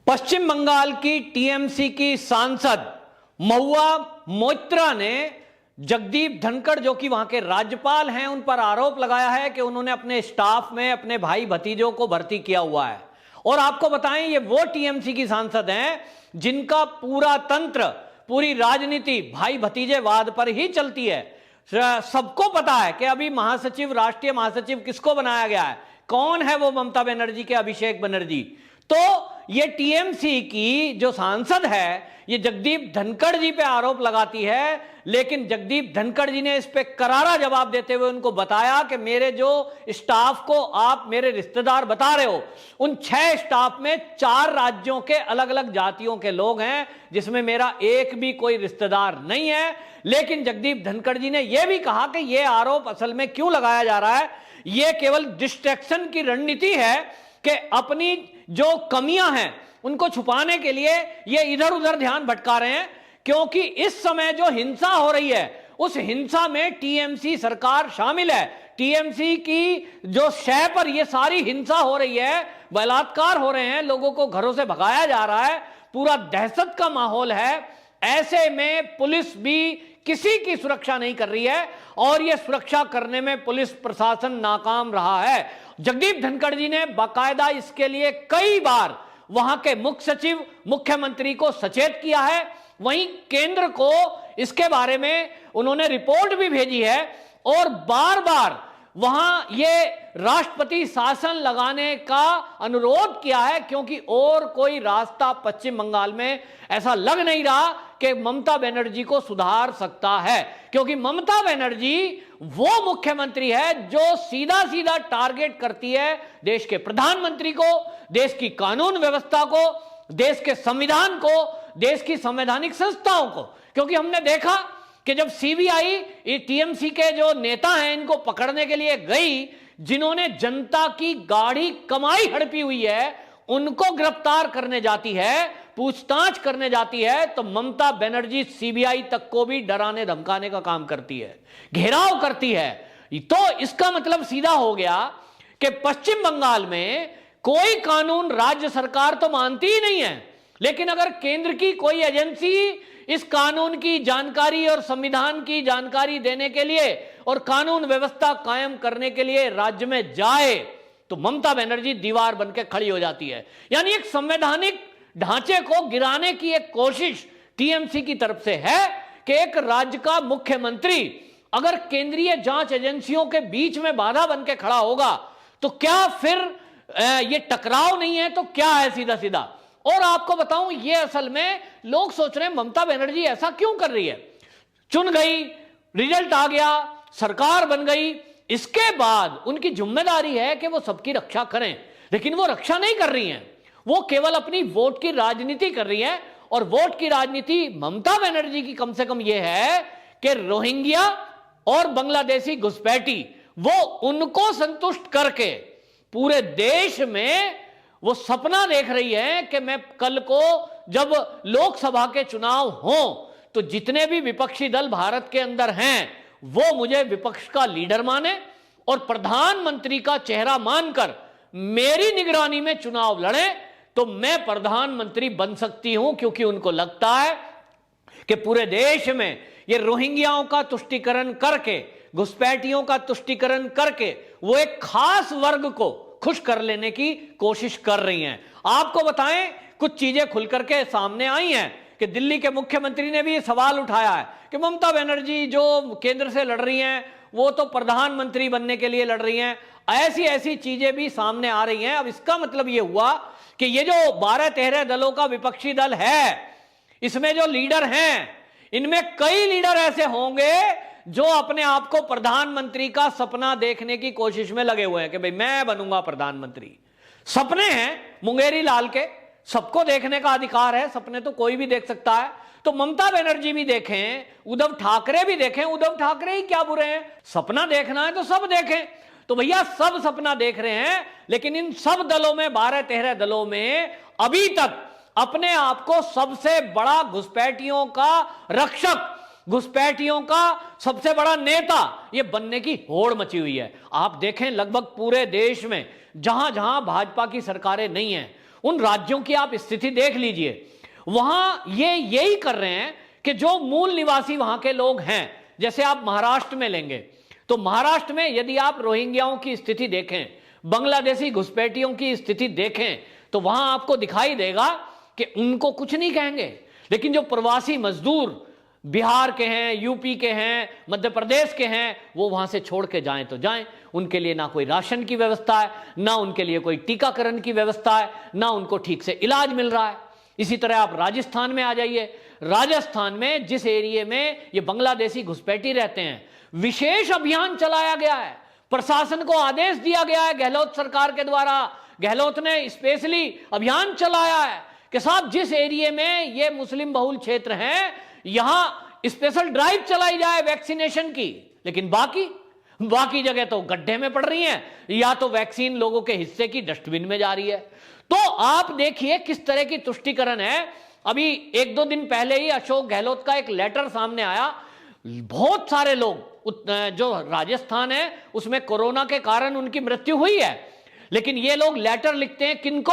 पश्चिम बंगाल की टीएमसी की सांसद महुआ मोइत्रा ने जगदीप धनखड़ जो कि वहां के राज्यपाल हैं उन पर आरोप लगाया है कि उन्होंने अपने स्टाफ में अपने भाई भतीजों को भर्ती किया हुआ है। और आपको बताएं ये वो टीएमसी की सांसद हैं जिनका पूरा तंत्र, पूरी राजनीति भाई भतीजेवाद पर ही चलती है। सबको पता है कि अभी महासचिव, राष्ट्रीय महासचिव किसको बनाया गया है, कौन है वो, ममता बनर्जी के अभिषेक बनर्जी। तो ये टीएमसी की जो सांसद है ये जगदीप धनखड़ जी पे आरोप लगाती है, लेकिन जगदीप धनखड़ जी ने इस पे करारा जवाब देते हुए उनको बताया कि मेरे जो स्टाफ को आप मेरे रिश्तेदार बता रहे हो, उन 6 स्टाफ में 4 राज्यों के अलग अलग जातियों के लोग हैं जिसमें मेरा एक भी कोई रिश्तेदार नहीं है। लेकिन जगदीप धनखड़ जी ने यह भी कहा कि यह आरोप असल में क्यों लगाया जा रहा है, यह केवल डिस्ट्रैक्शन की रणनीति है कि अपनी जो कमियां हैं उनको छुपाने के लिए ये इधर उधर ध्यान भटका रहे हैं, क्योंकि इस समय जो हिंसा हो रही है उस हिंसा में टीएमसी सरकार शामिल है। टीएमसी की जो शय पर ये सारी हिंसा हो रही है, बलात्कार हो रहे हैं, लोगों को घरों से भगाया जा रहा है, पूरा दहशत का माहौल है। ऐसे में पुलिस भी किसी की सुरक्षा नहीं कर रही है और यह सुरक्षा करने में पुलिस प्रशासन नाकाम रहा है। जगदीप धनखड़ जी ने बाकायदा इसके लिए कई बार वहां के मुख्य सचिव, मुख्यमंत्री को सचेत किया है। वहीं केंद्र को इसके बारे में उन्होंने रिपोर्ट भी भेजी है और बार बार वहां ये राष्ट्रपति शासन लगाने का अनुरोध किया है, क्योंकि और कोई रास्ता पश्चिम बंगाल में ऐसा लग नहीं रहा कि ममता बनर्जी को सुधार सकता है। क्योंकि ममता बनर्जी वो मुख्यमंत्री है जो सीधा सीधा टारगेट करती है देश के प्रधानमंत्री को, देश की कानून व्यवस्था को, देश के संविधान को, देश की संवैधानिक संस्थाओं को। क्योंकि हमने देखा कि जब सीबीआई टीएमसी के जो नेता हैं इनको पकड़ने के लिए गई, जिन्होंने जनता की गाढ़ी कमाई हड़पी हुई है, उनको गिरफ्तार करने जाती है, पूछताछ करने जाती है, तो ममता बनर्जी सीबीआई तक को भी डराने धमकाने का काम करती है, घेराव करती है। तो इसका मतलब सीधा हो गया कि पश्चिम बंगाल में कोई कानून राज्य सरकार तो मानती ही नहीं है, लेकिन अगर केंद्र की कोई एजेंसी इस कानून की जानकारी और संविधान की जानकारी देने के लिए और कानून व्यवस्था कायम करने के लिए राज्य में जाए तो ममता बनर्जी दीवार बनकर खड़ी हो जाती है। यानी एक संवैधानिक ढांचे को गिराने की एक कोशिश टीएमसी की तरफ से है कि एक राज्य का मुख्यमंत्री अगर केंद्रीय जांच एजेंसियों के बीच में बाधा बनकर खड़ा होगा तो क्या फिर ये टकराव नहीं है तो क्या है, सीधा सीधा। और आपको बताऊं ये असल में लोग सोच रहे हैं ममता बनर्जी ऐसा क्यों कर रही है, चुन गई, रिजल्ट आ गया, सरकार बन गई, इसके बाद उनकी जिम्मेदारी है कि वो सबकी रक्षा करें, लेकिन वो रक्षा नहीं कर रही हैं, वो केवल अपनी वोट की राजनीति कर रही है। और वोट की राजनीति ममता बनर्जी की कम से कम ये है कि रोहिंग्या और बांग्लादेशी घुसपैठी वो उनको संतुष्ट करके पूरे देश में वो सपना देख रही है कि मैं कल को जब लोकसभा के चुनाव हों तो जितने भी विपक्षी दल भारत के अंदर हैं वो मुझे विपक्ष का लीडर माने और प्रधानमंत्री का चेहरा मानकर मेरी निगरानी में चुनाव लड़े तो मैं प्रधानमंत्री बन सकती हूं। क्योंकि उनको लगता है कि पूरे देश में ये रोहिंग्याओं का तुष्टीकरण करके, घुसपैठियों का तुष्टीकरण करके वो एक खास वर्ग को खुश कर लेने की कोशिश कर रही हैं। आपको बताएं कुछ चीजें खुल करके सामने आई हैं कि दिल्ली के मुख्यमंत्री ने भी सवाल उठाया है कि ममता बनर्जी जो केंद्र से लड़ रही हैं वो तो प्रधानमंत्री बनने के लिए लड़ रही हैं। ऐसी ऐसी चीजें भी सामने आ रही हैं। अब इसका मतलब ये हुआ कि ये जो 12-13 दलों का विपक्षी दल है, इसमें जो लीडर हैं, इनमें कई लीडर ऐसे होंगे जो अपने आप को प्रधानमंत्री का सपना देखने की कोशिश में लगे हुए हैं कि भाई मैं बनूंगा प्रधानमंत्री। सपने हैं मुंगेरी लाल के, सबको देखने का अधिकार है, सपने तो कोई भी देख सकता है। तो ममता बनर्जी भी देखें, उद्धव ठाकरे भी देखें, उद्धव ठाकरे ही क्या बुरे हैं, सपना देखना है तो सब देखें। तो भैया सब सपना देख रहे हैं, लेकिन इन सब दलों में, 12-13 दलों में अभी तक अपने आप को सबसे बड़ा घुसपैठियों का रक्षक, घुसपैठियों का सबसे बड़ा नेता ये बनने की होड़ मची हुई है। आप देखें लगभग पूरे देश में जहां जहां भाजपा की सरकारें नहीं हैं उन राज्यों की आप स्थिति देख लीजिए, वहां ये यही कर रहे हैं कि जो मूल निवासी वहां के लोग हैं, जैसे आप महाराष्ट्र में लेंगे तो महाराष्ट्र में यदि आप रोहिंग्याओं की स्थिति देखें, बांग्लादेशी घुसपैठियों की स्थिति देखें, तो वहां आपको दिखाई देगा कि उनको कुछ नहीं कहेंगे, लेकिन जो प्रवासी मजदूर बिहार के हैं, यूपी के हैं, मध्य प्रदेश के हैं, वो वहां से छोड़ के जाएं तो जाएं। उनके लिए ना कोई राशन की व्यवस्था है, ना उनके लिए कोई टीकाकरण की व्यवस्था है, ना उनको ठीक से इलाज मिल रहा है। इसी तरह आप राजस्थान में आ जाइए। राजस्थान में जिस एरिया में ये बांग्लादेशी घुसपैठी रहते हैं, विशेष अभियान चलाया गया है, प्रशासन को आदेश दिया गया है गहलोत सरकार के द्वारा, गहलोत ने स्पेशली अभियान चलाया है कि साहब जिस एरिया में ये मुस्लिम बहुल क्षेत्र हैं, यहां स्पेशल ड्राइव चलाई जाए वैक्सीनेशन की। लेकिन बाकी जगह तो गड्ढे में पड़ रही हैं, या तो वैक्सीन लोगों के हिस्से की डस्टबिन में जा रही है। तो आप देखिए किस तरह की तुष्टीकरण है। अभी 1-2 दिन पहले ही अशोक गहलोत का एक लेटर सामने आया। बहुत सारे लोग जो राजस्थान है उसमें कोरोना के कारण उनकी मृत्यु हुई है, लेकिन ये लोग लेटर लिखते हैं किनको?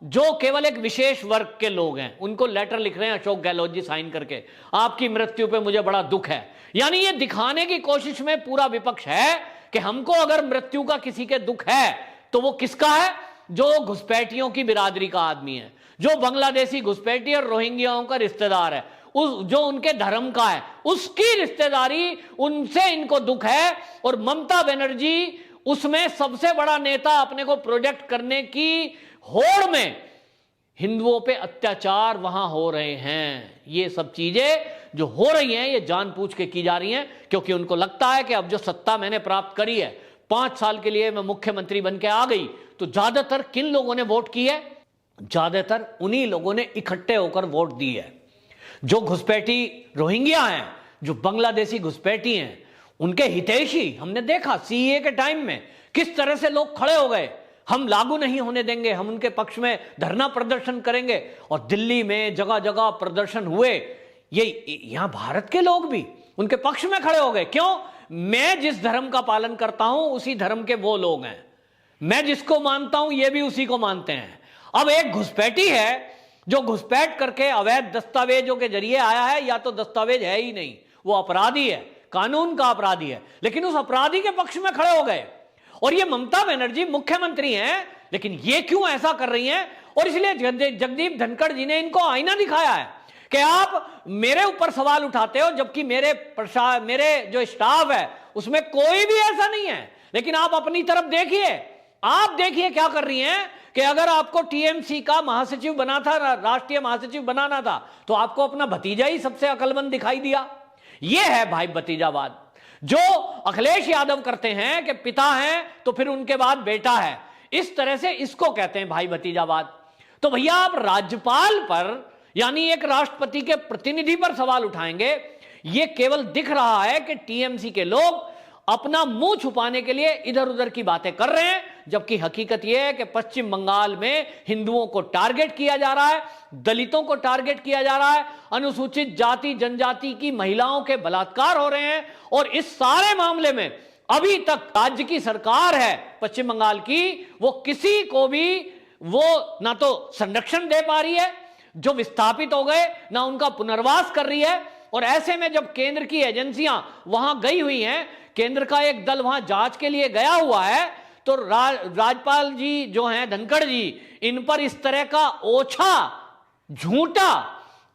जो केवल एक विशेष वर्ग के लोग हैं, उनको लेटर लिख रहे हैं अशोक गहलोत जी साइन करके, आपकी मृत्यु पे मुझे बड़ा दुख है। यानी ये दिखाने की कोशिश में पूरा विपक्ष है कि हमको अगर मृत्यु का किसी के दुख है तो वो किसका है? जो घुसपैठियों की बिरादरी का आदमी है, जो बांग्लादेशी घुसपैठी और रोहिंग्याओं का रिश्तेदार है, जो उनके धर्म का है, उसकी रिश्तेदारी, उनसे इनको दुख है। और ममता बनर्जी उसमें सबसे बड़ा नेता अपने को प्रोजेक्ट करने की होड़ में हिंदुओं पे अत्याचार वहां हो रहे हैं। ये सब चीजें जो हो रही हैं, ये जानबूझ के की जा रही हैं, क्योंकि उनको लगता है कि अब जो सत्ता मैंने प्राप्त करी है, 5 साल के लिए मैं मुख्यमंत्री बन के आ गई, तो ज्यादातर किन लोगों ने वोट की है? ज्यादातर उन्हीं लोगों ने इकट्ठे होकर वोट दी है। जो घुसपैठी रोहिंग्या हैं, जो बांग्लादेशी घुसपैठी हैं, उनके हितैषी हमने देखा सीए के टाइम में किस तरह से लोग खड़े हो गए, हम लागू नहीं होने देंगे, हम उनके पक्ष में धरना प्रदर्शन करेंगे। और दिल्ली में जगह जगह प्रदर्शन हुए। ये यहां भारत के लोग भी उनके पक्ष में खड़े हो गए। क्यों? मैं जिस धर्म का पालन करता हूं उसी धर्म के वो लोग हैं, मैं जिसको मानता हूं ये भी उसी को मानते हैं। अब एक घुसपैठी है जो घुसपैठ करके अवैध दस्तावेजों के जरिए आया है, या तो दस्तावेज है ही नहीं, वो अपराधी है, कानून का अपराधी है, लेकिन उस अपराधी के पक्ष में खड़े हो गए। और ये ममता बनर्जी मुख्यमंत्री हैं, लेकिन ये क्यों ऐसा कर रही हैं? और इसलिए जगदीप धनखड़ जी ने इनको आईना दिखाया है कि आप मेरे ऊपर सवाल उठाते हो, जबकि मेरे जो स्टाफ है उसमें कोई भी ऐसा नहीं है। लेकिन आप अपनी तरफ देखिए, आप देखिए क्या कर रही हैं कि अगर आपको टीएमसी का महासचिव बना था, राष्ट्रीय महासचिव बनाना था, तो आपको अपना भतीजा ही सबसे अकलमंद दिखाई दिया। यह है भाई भतीजावाद, जो अखिलेश यादव करते हैं कि पिता हैं तो फिर उनके बाद बेटा है, इस तरह से इसको कहते हैं भाई भतीजावाद। तो भैया आप राज्यपाल पर, यानी एक राष्ट्रपति के प्रतिनिधि पर सवाल उठाएंगे? यह केवल दिख रहा है कि टीएमसी के लोग अपना मुंह छुपाने के लिए इधर उधर की बातें कर रहे हैं, जबकि हकीकत यह है कि पश्चिम बंगाल में हिंदुओं को टारगेट किया जा रहा है, दलितों को टारगेट किया जा रहा है, अनुसूचित जाति जनजाति की महिलाओं के बलात्कार हो रहे हैं। और इस सारे मामले में अभी तक राज्य की सरकार है पश्चिम बंगाल की, वो किसी को भी वो ना तो संरक्षण दे पा रही है, जो विस्थापित हो गए ना उनका पुनर्वास कर रही है। और ऐसे में जब केंद्र की एजेंसियां वहां गई हुई हैं, केंद्र का एक दल वहां जांच के लिए गया हुआ है, तो राज्यपाल जी जो हैं धनखड़ जी, इन पर इस तरह का ओछा झूठा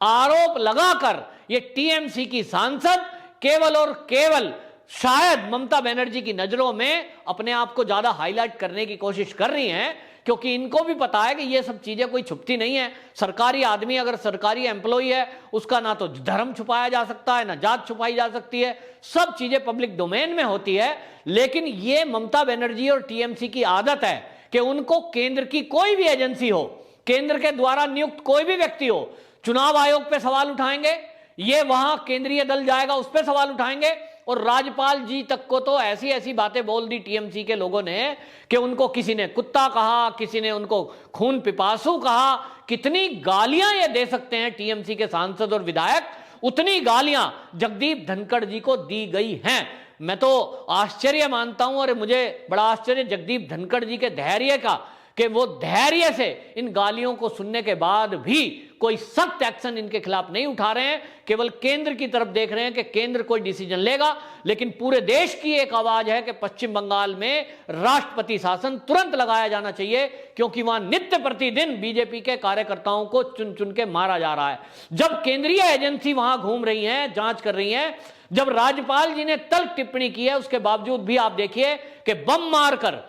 आरोप लगाकर ये टीएमसी की सांसद केवल और केवल शायद ममता बनर्जी की नजरों में अपने आप को ज्यादा हाईलाइट करने की कोशिश कर रही हैं, क्योंकि इनको भी पता है कि ये सब चीजें कोई छुपती नहीं है। सरकारी आदमी अगर सरकारी एम्प्लॉय है, उसका ना तो धर्म छुपाया जा सकता है, ना जात छुपाई जा सकती है, सब चीजें पब्लिक डोमेन में होती है। लेकिन ये ममता बनर्जी और टीएमसी की आदत है कि उनको केंद्र की कोई भी एजेंसी हो, केंद्र के द्वारा नियुक्त कोई भी व्यक्ति हो, चुनाव आयोग पे सवाल उठाएंगे, ये वहां केंद्रीय दल जाएगा उस पर सवाल उठाएंगे। और राज्यपाल जी तक को तो ऐसी ऐसी बातें बोल दी टीएमसी के लोगों ने कि उनको किसी ने कुत्ता कहा, किसी ने उनको खून पिपासु कहा। कितनी गालियां ये दे सकते हैं टीएमसी के सांसद और विधायक, उतनी गालियां जगदीप धनखड़ जी को दी गई हैं। मैं तो आश्चर्य मानता हूं, और मुझे बड़ा आश्चर्य जगदीप धनखड़ जी के धैर्य का, कि वो धैर्य से इन गालियों को सुनने के बाद भी कोई सख्त एक्शन इनके खिलाफ नहीं उठा रहे हैं, केवल केंद्र की तरफ देख रहे हैं कि केंद्र कोई डिसीजन लेगा। लेकिन पूरे देश की एक आवाज है कि पश्चिम बंगाल में राष्ट्रपति शासन तुरंत लगाया जाना चाहिए, क्योंकि वहां नित्य प्रतिदिन बीजेपी के कार्यकर्ताओं को चुन चुन के मारा जा रहा है। जब केंद्रीय एजेंसी वहां घूम रही है, जांच कर रही है, जब राज्यपाल जी ने तल्ख टिप्पणी की है, उसके बावजूद भी आप देखिए कि बम मारकर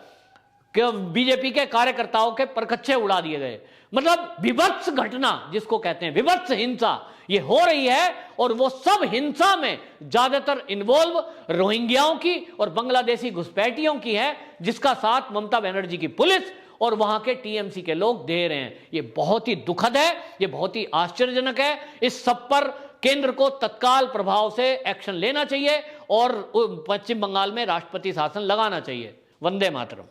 बीजेपी के कार्यकर्ताओं के परखच्चे उड़ा दिए गए। मतलब विभत्स घटना जिसको कहते हैं, विभत्स हिंसा ये हो रही है, और वो सब हिंसा में ज्यादातर इन्वॉल्व रोहिंग्याओं की और बांग्लादेशी घुसपैठियों की है, जिसका साथ ममता बनर्जी की पुलिस और वहां के टीएमसी के लोग दे रहे हैं। ये बहुत ही दुखद है, ये बहुत ही आश्चर्यजनक है। इस सब पर केंद्र को तत्काल प्रभाव से एक्शन लेना चाहिए और पश्चिम बंगाल में राष्ट्रपति शासन लगाना चाहिए। वंदे मातरम।